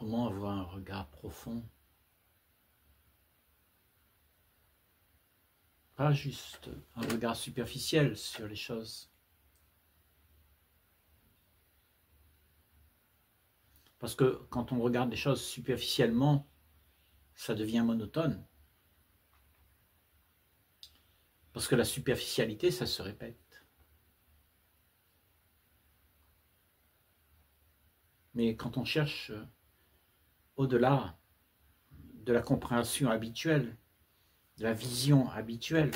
Comment avoir un regard profond? Pas juste un regard superficiel sur les choses. Parce que quand on regarde les choses superficiellement, ça devient monotone. Parce que la superficialité, ça se répète. Mais quand on cherche au-delà de la compréhension habituelle, de la vision habituelle,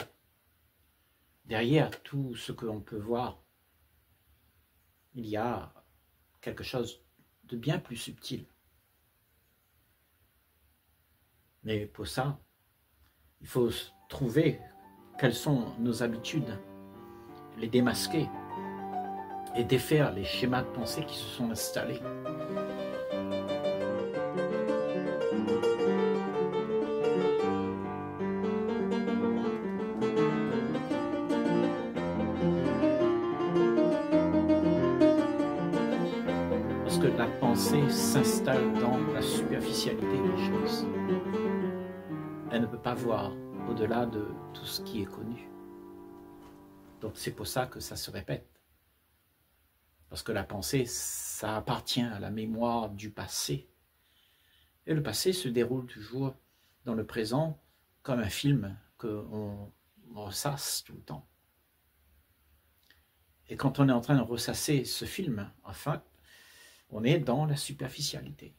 derrière tout ce que l'on peut voir, il y a quelque chose de bien plus subtil. Mais pour ça, il faut trouver quelles sont nos habitudes, les démasquer et défaire les schémas de pensée qui se sont installés. Parce que la pensée s'installe dans la superficialité des choses. Elle ne peut pas voir au-delà de tout ce qui est connu. Donc c'est pour ça que ça se répète. Parce que la pensée, ça appartient à la mémoire du passé. Et le passé se déroule toujours dans le présent comme un film qu'on ressasse tout le temps. Et quand on est en train de ressasser ce film, enfin, on est dans la superficialité.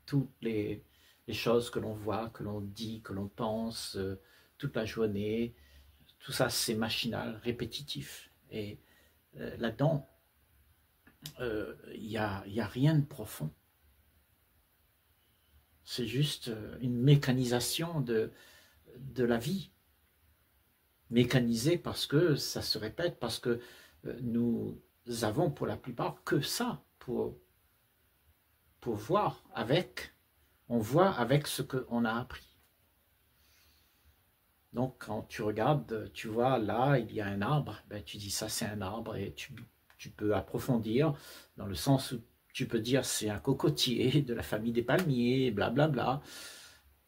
Toutes les choses que l'on voit, que l'on dit, que l'on pense, toute la journée, tout ça c'est machinal, répétitif. Et là-dedans, il n'y a rien de profond. C'est juste une mécanisation de la vie. Mécanisée parce que ça se répète, parce que nous avons pour la plupart que ça pour voir avec. On voit avec ce qu'on a appris. Donc quand tu regardes, tu vois là, il y a un arbre, ben, tu dis ça c'est un arbre et tu peux approfondir dans le sens où tu peux dire c'est un cocotier de la famille des palmiers, blablabla. Bla bla.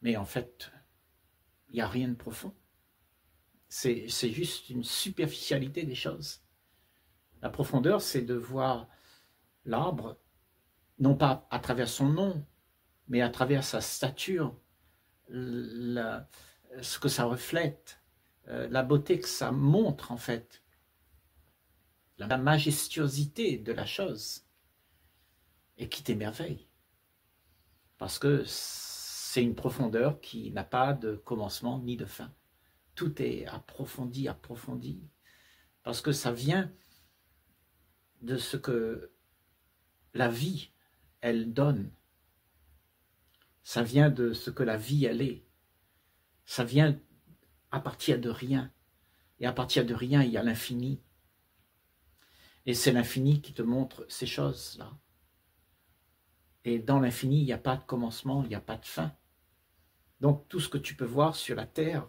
Mais en fait, il n'y a rien de profond. C'est juste une superficialité des choses. La profondeur, c'est de voir l'arbre, non pas à travers son nom, mais à travers sa stature, ce que ça reflète, la beauté que ça montre en fait, la majestuosité de la chose, et qui t'émerveille. Parce que c'est une profondeur qui n'a pas de commencement ni de fin. Tout est approfondi, approfondi, parce que ça vient de ce que la vie, elle donne. Ça vient de ce que la vie, elle est. Ça vient à partir de rien. Et à partir de rien, il y a l'infini. Et c'est l'infini qui te montre ces choses-là. Et dans l'infini, il n'y a pas de commencement, il n'y a pas de fin. Donc tout ce que tu peux voir sur la terre,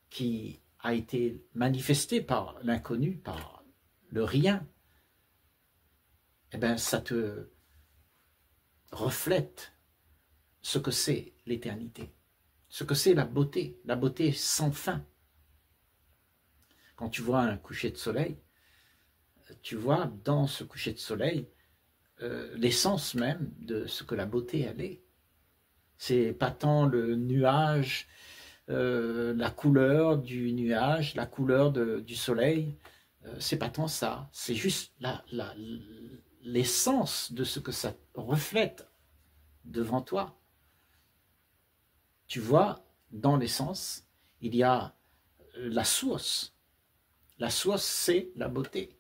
qui a été manifesté par l'inconnu, par le rien, eh bien ça te reflète ce que c'est l'éternité, ce que c'est la beauté sans fin. Quand tu vois un coucher de soleil, tu vois dans ce coucher de soleil l'essence même de ce que la beauté elle est. C'est pas tant le nuage, la couleur du nuage, la couleur du soleil, c'est pas tant ça, c'est juste l'essence de ce que ça reflète devant toi. Tu vois, dans l'essence, il y a la source. La source, c'est la beauté.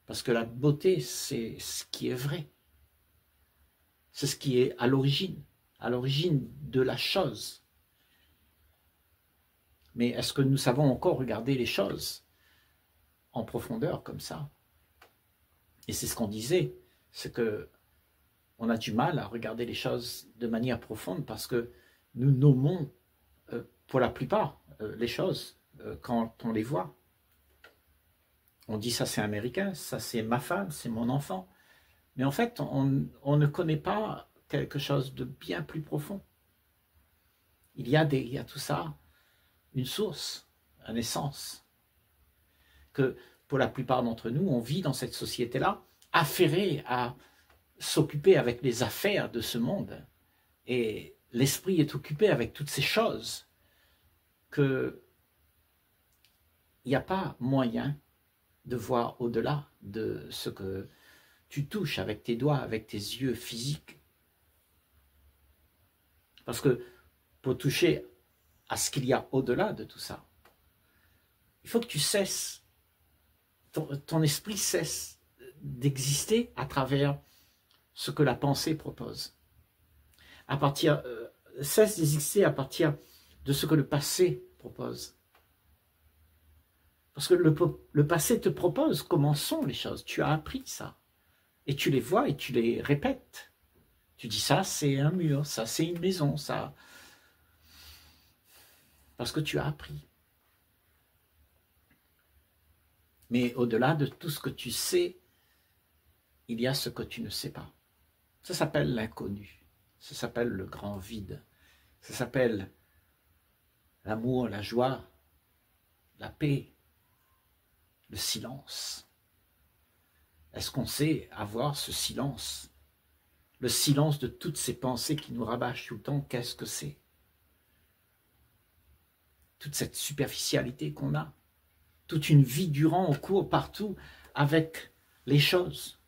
Parce que la beauté, c'est ce qui est vrai. C'est ce qui est à l'origine de la chose. Mais est-ce que nous savons encore regarder les choses en profondeur comme ça? Et c'est ce qu'on disait, c'est que on a du mal à regarder les choses de manière profonde parce que nous nommons pour la plupart les choses quand on les voit. On dit ça c'est américain, ça c'est ma femme, c'est mon enfant. Mais en fait, on ne connaît pas quelque chose de bien plus profond. Il y a tout ça, une source, une essence, que pour la plupart d'entre nous, on vit dans cette société-là, affairés à s'occuper avec les affaires de ce monde. Et l'esprit est occupé avec toutes ces choses que il n'y a pas moyen de voir au-delà de ce que tu touches avec tes doigts, avec tes yeux physiques. Parce que pour toucher à ce qu'il y a au-delà de tout ça, il faut que tu cesses, ton esprit cesse d'exister à travers ce que la pensée propose. Cesse d'exister à partir de ce que le passé propose. Parce que le passé te propose comment sont les choses. Tu as appris ça. Et tu les vois et tu les répètes. Tu dis ça, c'est un mur, ça, c'est une maison, ça. Parce que tu as appris. Mais au-delà de tout ce que tu sais, il y a ce que tu ne sais pas. Ça s'appelle l'inconnu. Ça s'appelle le grand vide. Ça s'appelle l'amour, la joie, la paix, le silence. Est-ce qu'on sait avoir ce silence? Le silence de toutes ces pensées qui nous rabâchent tout le temps, qu'est-ce que c'est? Toute cette superficialité qu'on a, toute une vie durant, on court partout avec les choses.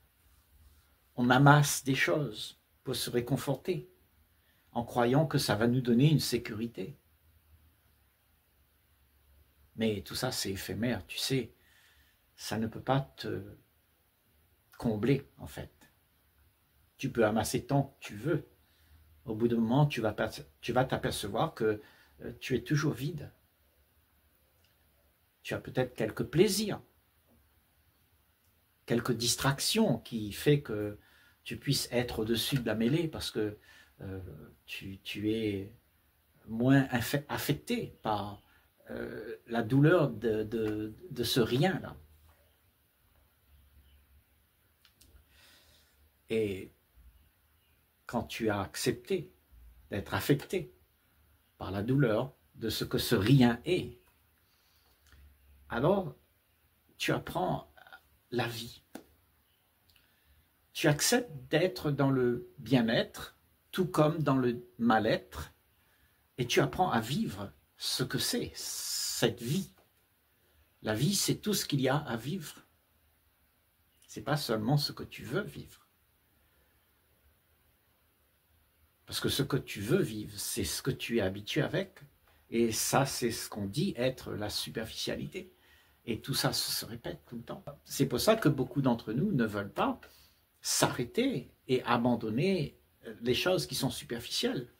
On amasse des choses pour se réconforter, en croyant que ça va nous donner une sécurité. Mais tout ça, c'est éphémère, tu sais. Ça ne peut pas te combler, en fait. Tu peux amasser tant que tu veux. Au bout d'un moment, tu vas t'apercevoir que tu es toujours vide. Tu as peut-être quelques plaisirs, quelques distractions qui fait que tu puisses être au-dessus de la mêlée parce que tu es moins affecté par la douleur de ce rien-là. Et quand tu as accepté d'être affecté par la douleur de ce que ce rien est, alors tu apprends la vie. Tu acceptes d'être dans le bien-être, tout comme dans le mal-être, et tu apprends à vivre ce que c'est, cette vie. La vie, c'est tout ce qu'il y a à vivre. Ce n'est pas seulement ce que tu veux vivre. Parce que ce que tu veux vivre, c'est ce que tu es habitué avec. Et ça, c'est ce qu'on dit être la superficialité. Et tout ça se répète tout le temps. C'est pour ça que beaucoup d'entre nous ne veulent pas s'arrêter et abandonner les choses qui sont superficielles.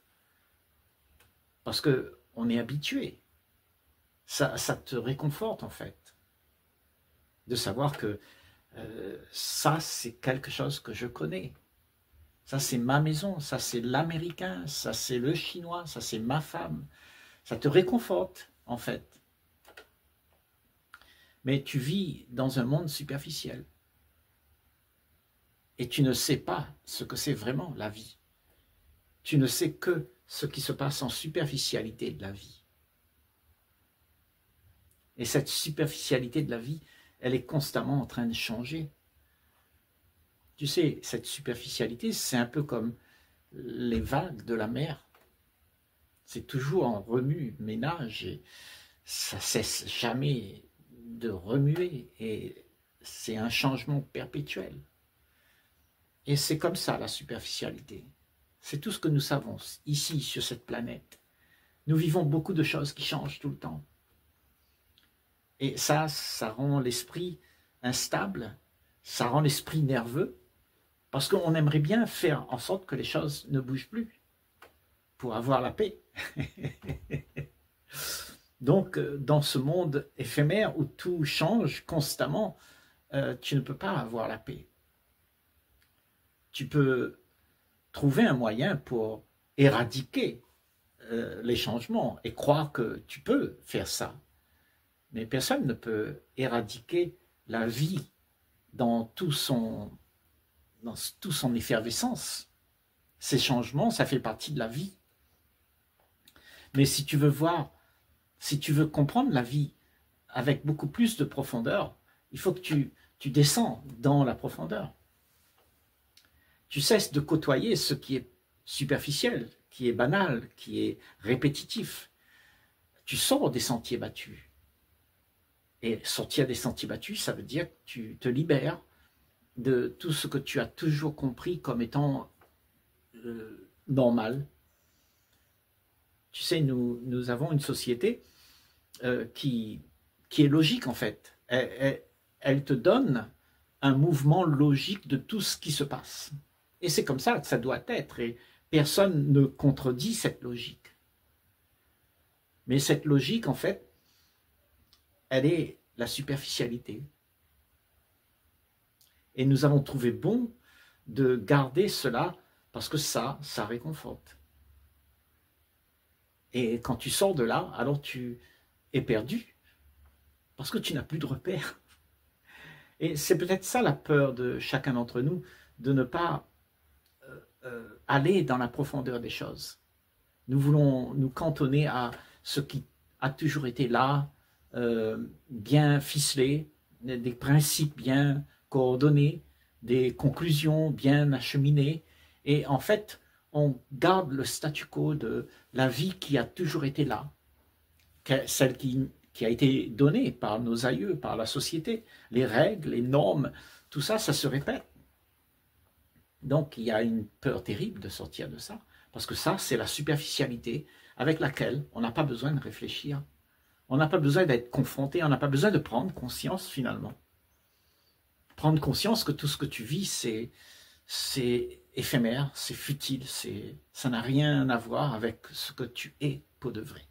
Parce qu'on est habitué. Ça te réconforte en fait. De savoir que ça, c'est quelque chose que je connais. Ça, c'est ma maison, ça, c'est l'américain, ça, c'est le chinois, ça, c'est ma femme. Ça te réconforte, en fait. Mais tu vis dans un monde superficiel. Et tu ne sais pas ce que c'est vraiment la vie. Tu ne sais que ce qui se passe en superficialité de la vie. Et cette superficialité de la vie, elle est constamment en train de changer. Tu sais, cette superficialité, c'est un peu comme les vagues de la mer. C'est toujours en remue-ménage et ça cesse jamais de remuer et c'est un changement perpétuel. Et c'est comme ça la superficialité. C'est tout ce que nous savons ici sur cette planète. Nous vivons beaucoup de choses qui changent tout le temps. Et ça rend l'esprit instable, ça rend l'esprit nerveux. Parce qu'on aimerait bien faire en sorte que les choses ne bougent plus pour avoir la paix. Donc, dans ce monde éphémère où tout change constamment, tu ne peux pas avoir la paix. Tu peux trouver un moyen pour éradiquer les changements et croire que tu peux faire ça. Mais personne ne peut éradiquer la vie dans tout son dans toute son effervescence. Ces changements, ça fait partie de la vie. Mais si tu veux voir, si tu veux comprendre la vie avec beaucoup plus de profondeur, il faut que tu descends dans la profondeur. Tu cesses de côtoyer ce qui est superficiel, qui est banal, qui est répétitif. Tu sors des sentiers battus. Et sortir des sentiers battus, ça veut dire que tu te libères de tout ce que tu as toujours compris comme étant normal. Tu sais, nous avons une société qui est logique en fait. Elle te donne un mouvement logique de tout ce qui se passe. Et c'est comme ça que ça doit être. Et personne ne contredit cette logique. Mais cette logique, en fait, elle est la superficialité. Et nous avons trouvé bon de garder cela parce que ça réconforte. Et quand tu sors de là, alors tu es perdu parce que tu n'as plus de repères. Et c'est peut-être ça la peur de chacun d'entre nous, de ne pas aller dans la profondeur des choses. Nous voulons nous cantonner à ce qui a toujours été là, bien ficelé, des principes bien coordonnés, des conclusions bien acheminées. Et en fait, on garde le statu quo de la vie qui a toujours été là, celle qui a été donnée par nos aïeux, par la société. Les règles, les normes, tout ça, ça se répète. Donc, il y a une peur terrible de sortir de ça, parce que ça, c'est la superficialité avec laquelle on n'a pas besoin de réfléchir. On n'a pas besoin d'être confronté, on n'a pas besoin de prendre conscience finalement. Prendre conscience que tout ce que tu vis, c'est éphémère, c'est futile, ça n'a rien à voir avec ce que tu es pour de vrai.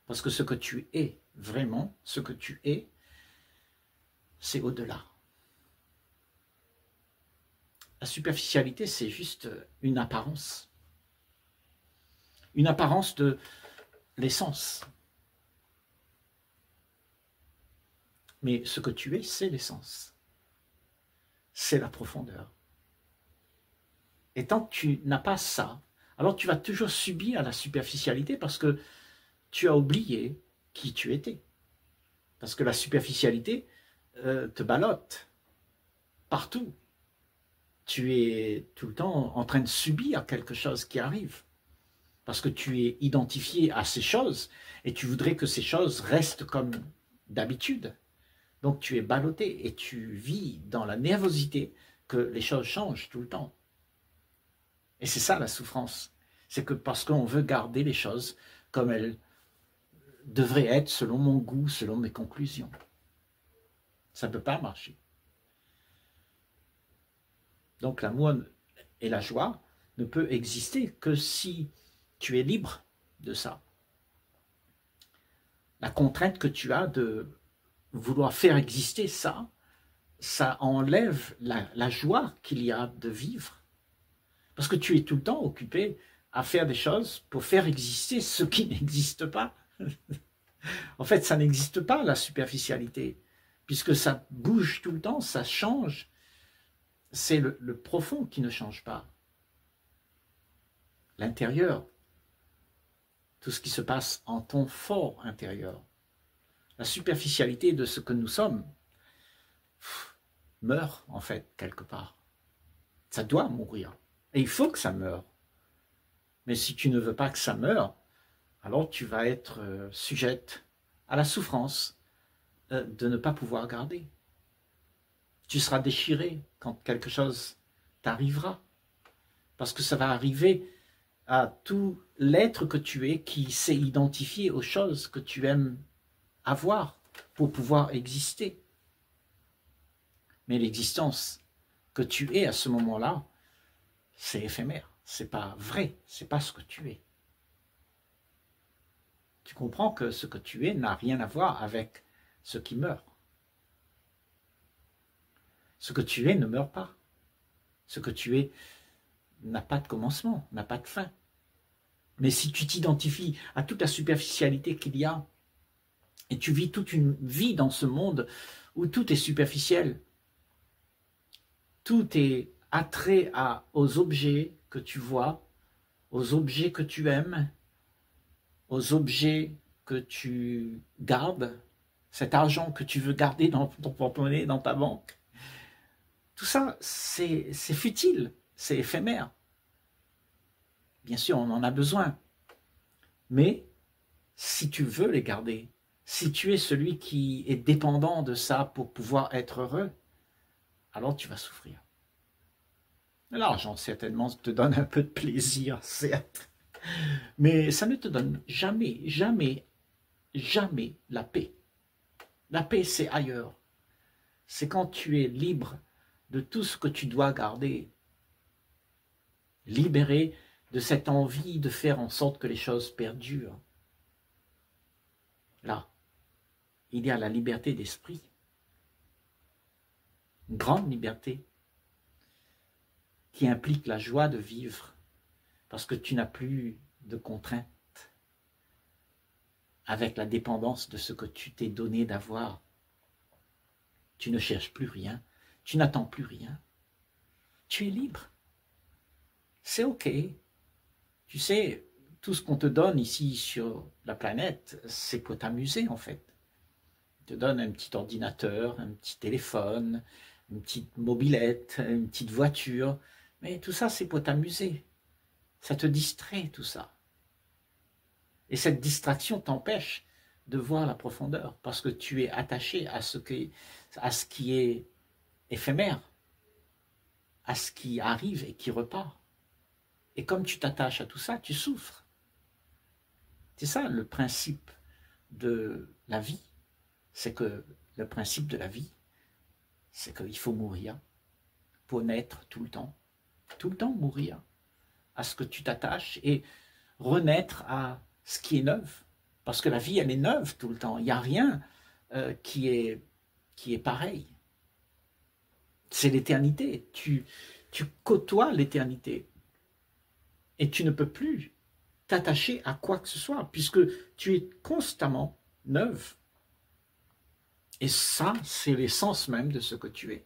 Parce que ce que tu es vraiment, ce que tu es, c'est au-delà. La superficialité, c'est juste une apparence. Une apparence de l'essence. Mais ce que tu es, c'est l'essence. C'est la profondeur. Et tant que tu n'as pas ça, alors tu vas toujours subir la superficialité parce que tu as oublié qui tu étais. Parce que la superficialité te ballotte partout. Tu es tout le temps en train de subir quelque chose qui arrive. Parce que tu es identifié à ces choses et tu voudrais que ces choses restent comme d'habitude. Donc tu es ballotté et tu vis dans la nervosité que les choses changent tout le temps. Et c'est ça la souffrance. C'est que parce qu'on veut garder les choses comme elles devraient être selon mon goût, selon mes conclusions. Ça ne peut pas marcher. Donc l'amour et la joie ne peuvent exister que si tu es libre de ça. La contrainte que tu as de vouloir faire exister ça, ça enlève la joie qu'il y a de vivre. Parce que tu es tout le temps occupé à faire des choses pour faire exister ce qui n'existe pas. En fait, ça n'existe pas, la superficialité, puisque ça bouge tout le temps, ça change. C'est le profond qui ne change pas. L'intérieur, tout ce qui se passe en ton fort intérieur. La superficialité de ce que nous sommes meurt, en fait, quelque part. Ça doit mourir. Et il faut que ça meure. Mais si tu ne veux pas que ça meure, alors tu vas être sujette à la souffrance de ne pas pouvoir garder. Tu seras déchiré quand quelque chose t'arrivera. Parce que ça va arriver à tout l'être que tu es qui s'est identifié aux choses que tu aimes avoir pour pouvoir exister. Mais l'existence que tu es à ce moment-là, c'est éphémère, c'est pas vrai, c'est pas ce que tu es. Tu comprends que ce que tu es n'a rien à voir avec ce qui meurt. Ce que tu es ne meurt pas. Ce que tu es n'a pas de commencement, n'a pas de fin. Mais si tu t'identifies à toute la superficialité qu'il y a, et tu vis toute une vie dans ce monde où tout est superficiel, Tout est attrait aux objets que tu vois, aux objets que tu aimes, aux objets que tu gardes, cet argent que tu veux garder dans ton porte-monnaie, dans ta banque. Tout ça, c'est futile, c'est éphémère. Bien sûr, on en a besoin. Mais si tu veux les garder, si tu es celui qui est dépendant de ça pour pouvoir être heureux, alors tu vas souffrir. L'argent, certainement, te donne un peu de plaisir, certes, mais ça ne te donne jamais, jamais, jamais la paix. La paix, c'est ailleurs. C'est quand tu es libre de tout ce que tu dois garder, libéré de cette envie de faire en sorte que les choses perdurent. Là, il y a la liberté d'esprit, une grande liberté qui implique la joie de vivre parce que tu n'as plus de contraintes avec la dépendance de ce que tu t'es donné d'avoir. Tu ne cherches plus rien, tu n'attends plus rien. Tu es libre. C'est OK. Tu sais, tout ce qu'on te donne ici sur la planète, c'est pour t'amuser en fait. On te donne un petit ordinateur, un petit téléphone, une petite mobilette, une petite voiture, mais tout ça c'est pour t'amuser. Ça te distrait tout ça. Et cette distraction t'empêche de voir la profondeur parce que tu es attaché à ce qui est éphémère, à ce qui arrive et qui repart. Et comme tu t'attaches à tout ça, tu souffres. C'est ça le principe de la vie. C'est que le principe de la vie, c'est qu'il faut mourir pour naître tout le temps mourir à ce que tu t'attaches et renaître à ce qui est neuf. Parce que la vie, elle est neuve tout le temps. Il n'y a rien qui est pareil. C'est l'éternité. Tu côtoies l'éternité. Et tu ne peux plus t'attacher à quoi que ce soit, puisque tu es constamment neuve. Et ça, c'est l'essence même de ce que tu es.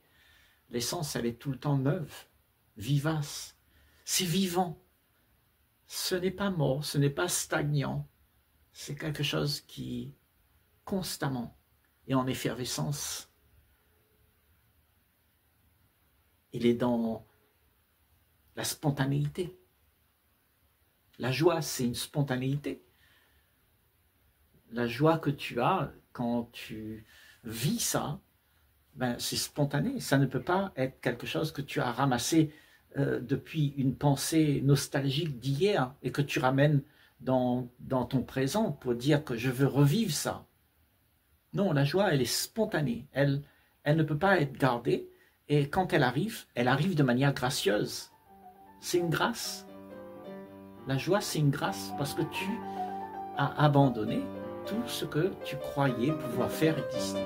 L'essence, elle est tout le temps neuve, vivace. C'est vivant. Ce n'est pas mort, ce n'est pas stagnant. C'est quelque chose qui, constamment, est en effervescence. Il est dans la spontanéité. La joie, c'est une spontanéité. La joie que tu as quand tu vis ça, ben, c'est spontané. Ça ne peut pas être quelque chose que tu as ramassé depuis une pensée nostalgique d'hier et que tu ramènes dans ton présent pour dire que je veux revivre ça. Non, la joie, elle est spontanée. Elle ne peut pas être gardée. Et quand elle arrive de manière gracieuse. C'est une grâce. La joie, c'est une grâce parce que tu as abandonné tout ce que tu croyais pouvoir faire exister.